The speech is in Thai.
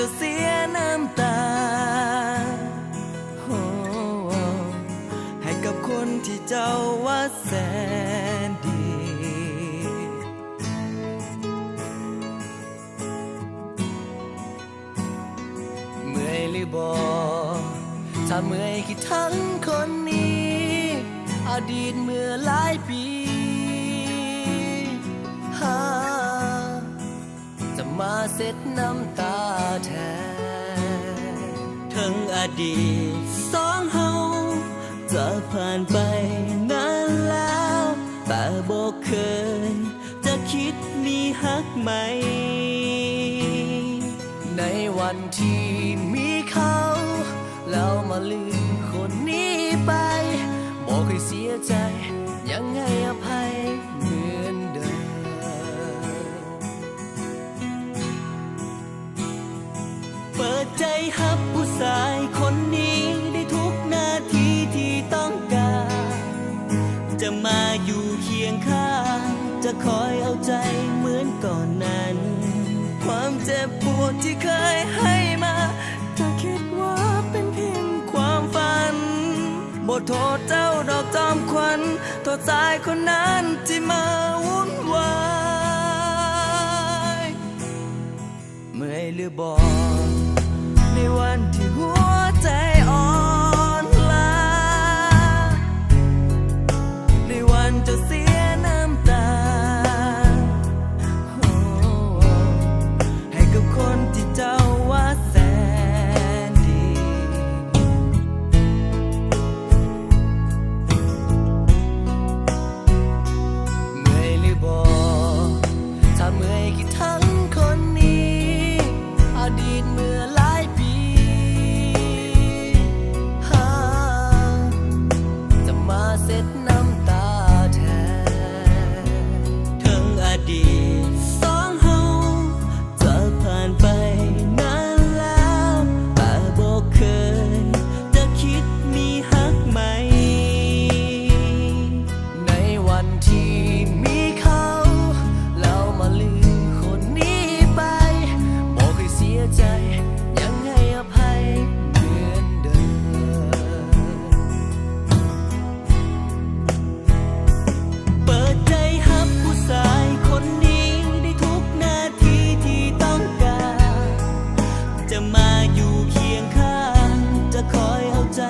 จะเสียน้ำตาให้กับคนที่เจ้าว่าแสนดีเมื่อยหรือบ่ถ้าเมื่อยคิดทั้งคนนี้อดีตเมื่อหลายปีจะมาเซ็ดน้ำตาแทนทั้งอดีตสองเฮาจะผ่านไปนานแล้วแต่บอกเคยจะคิดมีฮักไหมในวันที่มีเขาแล้วมาลืมคนนี้ไปบอกให้เสียใจยังให้อภัยเหมือนเดิมเปิดใจฮับผู้ชายคนนี้ได้ทุกนาทีที่ต้องการจะมาอยู่เคียงข้างจะคอยเอาใจเหมือนก่อนนั้นความเจ็บปวดที่เคยให้มาถ้าคิดว่าเป็นเพียงความฝันบ่โทษเจ้าดอกจอมควันโทษชายคนนั้นที่มาวุ่นวายเมื่อยหรือบ่ในวันที่หัวใจอ่อนล้าในวันจะเสียน้ำตาให้กับคนที่เจ้าว่าแสนดีเมื่อยหรือบ่ถ้าเมื่อยคิดทั้งคนนี้อดีตเมื่อหลายปีจะมาเซ็ดน้ำตาแทนทั้งอดีตสองเฮาจะผ่านไปนานแล้วแต่บอกเคยจะคิดมีฮักไหมในวันที่มีเขาแล้วมาลืมคนนี้ไปบอกให้เสียใจยังให้อภัยเหมือนเดิมเปิดใจฮับผู้ชายคนนี้ได้ทุกนาทีที่ต้องการจะมาอยู่เคียงข้างจะคอยเอาใจ